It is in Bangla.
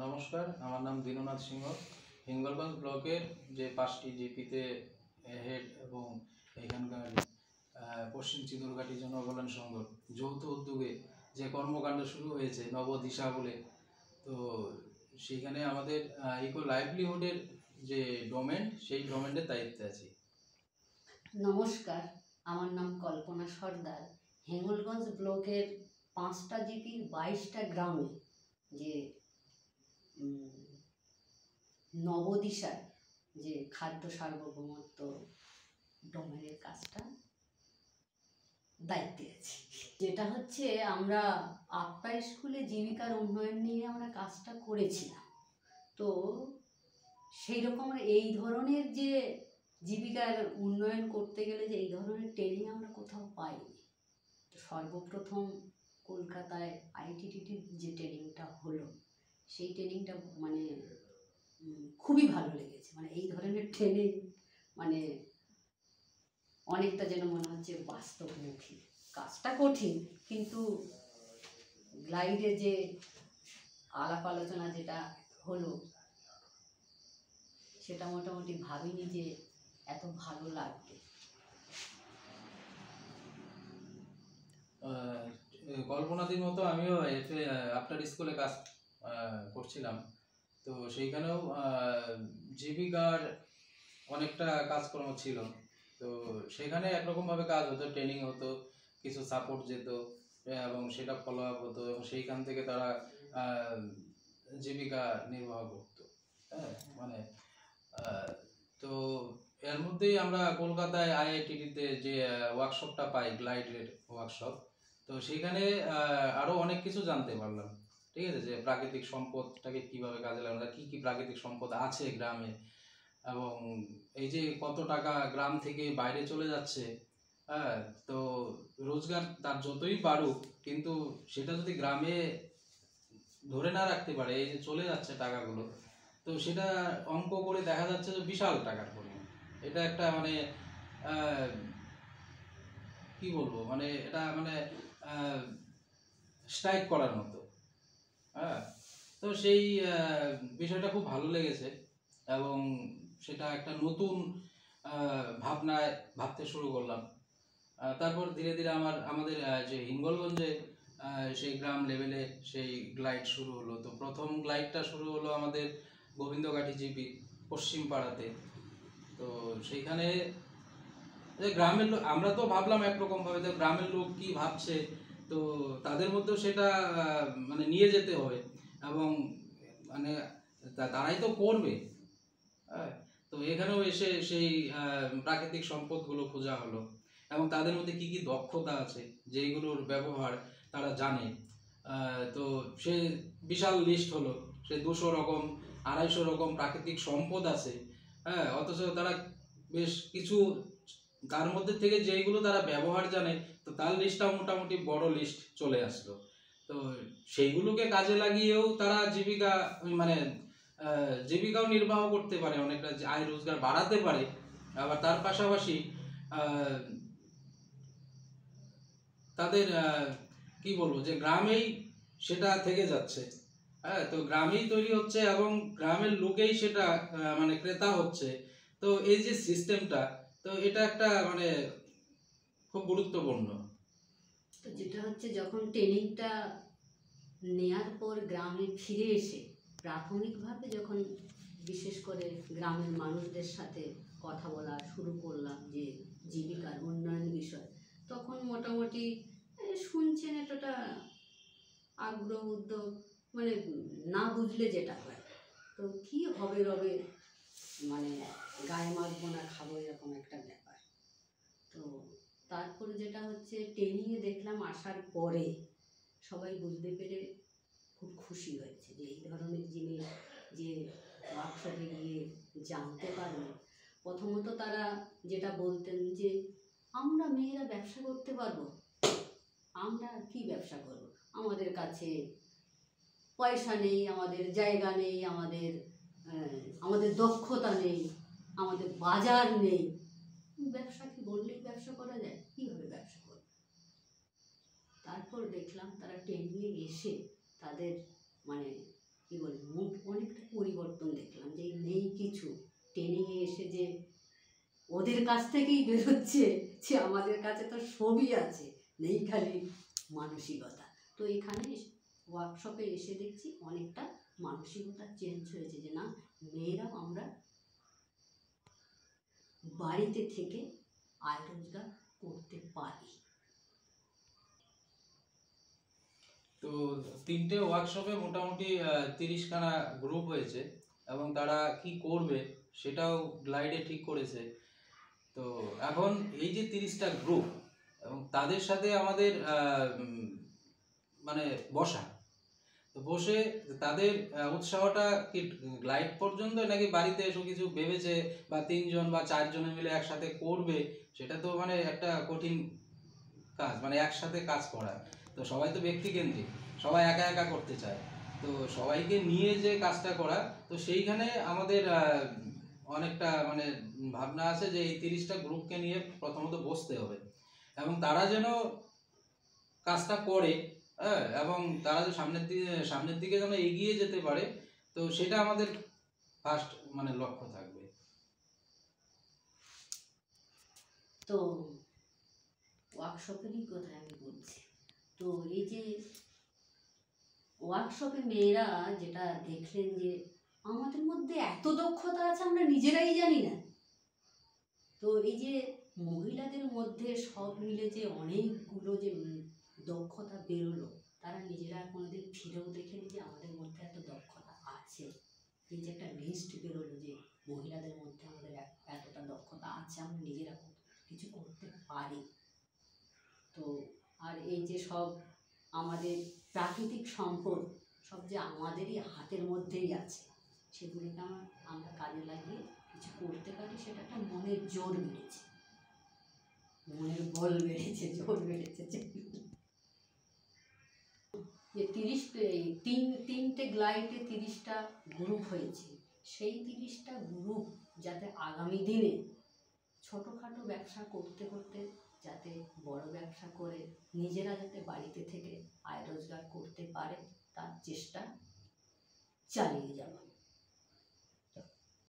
নমস্কার, আমার নাম দীননাথ সিংহ। হিঙ্গলগঞ্জ ব্লকের যে 5টি জিপিতে হেড এবং এখানকার পশ্চিম চিদুরঘাটি জনকল্যাণ সংঘ যৌথ উদ্যোগে যে কর্মকাণ্ড শুরু হয়েছে নবদিশা বলে, তো সেইখানে আমাদের ইকো লাইভলিহুডের যে ডোমেন, সেই ডোমেনের দায়িত্বে আছি। নমস্কার, আমার নাম কল্পনা সর্দার। হিঙ্গলগঞ্জ ব্লকের 5টা জিপির 22টা গ্রামে যে নবদিশায় যে খাদ্য সার্বভৌমত্ব ডোমেনের কাজটা দায়িত্বে আছি। যেটা হচ্ছে আমরা আপ্রায় স্কুলে জীবিকার উন্নয়ন নিয়ে আমরা কাজটা করেছিলাম। তো সেই রকম এই ধরনের যে জীবিকার উন্নয়ন করতে গেলে যে এই ধরনের ট্রেনিং আমরা কোথাও পাইনি। তো সর্বপ্রথম কলকাতায় আইটিটিটির যে ট্রেনিংটা হলো, সেই ট্রেনিংটা মানে খুবই ভালো লেগেছে। মানে এই ধরনের ট্রেনিং মানে অনেকটা যেন মনে হচ্ছে বাস্তবমুখী। কাজটা কঠিন, কিন্তু গ্লাইডে যে আলাপ আলোচনা যেটা হলো, সেটা মোটামুটি ভাবিনি যে এত ভালো লাগবে। কল্পনাদির মতো আমিও আফটার স্কুলে কাজ করছিলাম। তো সেইখানেও জীবিকার অনেকটা কাজকর্ম ছিল। তো সেখানে একরকমভাবে কাজ হতো, ট্রেনিং হতো, কিছু সাপোর্ট যেত এবং সেটা ফলো আপ হতো এবং সেইখান থেকে তারা জীবিকা নির্বাহ করতো। হ্যাঁ, মানে তো এর মধ্যেই আমরা কলকাতায় আইআইটিটিতে যে ওয়ার্কশপটা পাই, গ্লাইডের ওয়ার্কশপ, তো সেইখানে আরও অনেক কিছু জানতে পারলাম। ঠিক আছে, যে প্রাকৃতিক সম্পদটাকে কীভাবে কাজে লাগানো, কী কী প্রাকৃতিক সম্পদ আছে গ্রামে, এবং এই যে কত টাকা গ্রাম থেকে বাইরে চলে যাচ্ছে। হ্যাঁ, তো রোজগার তার যতই বাড়ুক, কিন্তু সেটা যদি গ্রামে ধরে না রাখতে পারে, এই যে চলে যাচ্ছে টাকাগুলো, তো সেটা অঙ্ক করে দেখা যাচ্ছে যে বিশাল টাকার পরিমাণ। এটা একটা মানে কি বলবো, মানে এটা মানে স্ট্রাইক করার মতো। হ্যাঁ, তো সেই বিষয়টা খুব ভালো লেগেছে এবং সেটা একটা নতুন ভাবনায় ভাবতে শুরু করলাম। তারপর ধীরে ধীরে আমাদের যে হিঙ্গলগঞ্জে সেই গ্রাম লেভেলে সেই গ্লাইড শুরু হলো। তো প্রথম গ্লাইডটা শুরু হলো আমাদের গোবিন্দকাঠি জিপি পশ্চিম পাড়াতে। তো সেইখানে গ্রামের লোক, আমরা তো ভাবলাম একরকমভাবে, তো গ্রামের লোক কি ভাবছে, তো তাদের মধ্যেও সেটা মানে নিয়ে যেতে হবে এবং মানে তারাই তো করবে। হ্যাঁ, তো এখানেও এসে সেই প্রাকৃতিক সম্পদগুলো খোঁজা হলো এবং তাদের মধ্যে কি কি দক্ষতা আছে যেইগুলোর ব্যবহার তারা জানে। তো সে বিশাল লিস্ট হলো, সে 200 রকম 250 রকম প্রাকৃতিক সম্পদ আছে। হ্যাঁ, অথচ তারা বেশ কিছু তার মধ্যে থেকে যেইগুলো তারা ব্যবহার জানে, তো তার লিস্টটা মোটামুটি বড় লিস্ট চলে আসলো। তো সেইগুলোকে কাজে লাগিয়েও তারা জীবিকাও নির্বাহ করতে পারে, অনেকটা আয় রোজগার বাড়াতে পারে। আবার তার পাশাপাশি তাদের কি বলবো, যে গ্রামেই সেটা থেকে যাচ্ছে। হ্যাঁ, তো গ্রামেই তৈরি হচ্ছে এবং গ্রামের লোকেই সেটা মানে ক্রেতা হচ্ছে। তো এই যে সিস্টেমটা, তো এটা একটা মানে খুব গুরুত্বপূর্ণ। তো যেটা হচ্ছে, যখন ট্রেনিংটা নেয়ার পর গ্রামে ফিরে এসে প্রাথমিকভাবে যখন বিশেষ করে গ্রামের মানুষদের সাথে কথা বলা শুরু করলাম যে জীবিকার উন্নয়ন বিষয়, তখন মোটামুটি শুনছেন এতটা আগ্রহ উদ্যোগ, মানে না বুঝলে যেটা হয়, তো কি হবে রবে, মানে গায়ে মাখবো না খাবো, এরকম একটা ব্যাপার। তো তারপরে যেটা হচ্ছে, ট্রেনিংয়ে দেখলাম আসার পরে সবাই বুঝতে পেরে খুব খুশি হয়েছে যে এই ধরনের জিনিস যে ওয়ার্কশপে গিয়ে জানতে পারবে। প্রথমত তারা যেটা বলতেন যে আমরা মেয়েরা ব্যবসা করতে পারবো, আমরা কি ব্যবসা করব, আমাদের কাছে পয়সা নেই, আমাদের জায়গা নেই, আমাদের দক্ষতা নেই, আমাদের বাজার নেই, ব্যবসা কি বললেই ব্যবসা করা যায়, কীভাবে ব্যবসা করবে। তারপর দেখলাম তারা ট্রেনিংয়ে এসে তাদের মানে কী বলে মুড অনেকটা পরিবর্তন দেখলাম, যে নেই কিছু ট্রেনিংয়ে এসে যে ওদের কাছ থেকেই বেরোচ্ছে যে আমাদের কাছে তো সবই আছে, নেই খালি মানসিকতা। তো এখানে ওয়ার্কশপে এসে দেখছি অনেকটা মানসিকতা চেঞ্জ হয়েছে, যে না, মেয়েরাও আমরা বাড়িতে থেকে আয় রোজগার করতে পারি। তো 3টে ওয়ার্কশপে মোটামুটি 30খানা গ্রুপ হয়েছে, এবং তারা কি করবে সেটাও গ্লাইডে ঠিক করেছে। তো এখন এই যে 30টা গ্রুপ, এবং তাদের সাথে আমাদের মানে বসা, তো বসে তাদের উৎসাহটা কি গ্লাইড পর্যন্ত, নাকি বাড়িতে এসে কিছু ভেবেছে বা 3জন বা 4জনে মিলে একসাথে করবে, সেটা তো মানে একটা কঠিন কাজ, মানে একসাথে কাজ করা। তো সবাই তো ব্যক্তিকেন্দ্রিক, সবাই একা একা করতে চায়। তো সবাইকে নিয়ে যে কাজটা করা, তো সেইখানে আমাদের অনেকটা মানে ভাবনা আছে যে এই 30টা গ্রুপকে নিয়ে প্রথমত বসতে হবে, এবং তারা যেন কাজটা করে, হ্যাঁ, এবং তারা যে সামনের দিকে যেন এগিয়ে যেতে পারে, তো সেটা আমাদের ফার্স্ট মানে লক্ষ্য থাকবে। তো ওয়ার্কশপেরই কথা আমি বলছি। তো এই যে ওয়ার্কশপে মেয়েরা যেটা দেখলেন যে আমাদের মধ্যে এত দক্ষতা আছে আমরা নিজেরাই জানি না। তো এই যে মহিলাদের মধ্যে সব মিলে যে অনেকগুলো যে দক্ষতা বেরোলো, তারা নিজেরা কোনোদিন ফিরেও দেখেনি যে আমাদের মধ্যে এত দক্ষতা আছে। এই যে একটা লিস্ট বেরোলো যে মহিলাদের মধ্যে আমাদের এতটা দক্ষতা আছে, আমরা নিজেরা কিছু করতে পারি। তো আর এই যে সব আমাদের প্রাকৃতিক সম্পদ সব যে আমাদেরই হাতের মধ্যেই আছে, সেগুলিকে আমরা কাজে লাগিয়ে কিছু করতে পারি, সেটা একটা মনের জোর বেড়েছে, মনের বল বেড়েছে, জোর বেড়েছে। যে 3টে গ্লাইডে 30টা গ্রুপ হয়েছে, সেই 30টা গ্রুপ যাতে আগামী দিনে ছোটোখাটো ব্যবসা করতে করতে যাতে বড় ব্যবসা করে নিজেরা যাতে বাড়িতে থেকে আয় রোজগার করতে পারে, তার চেষ্টা চালিয়ে যাব।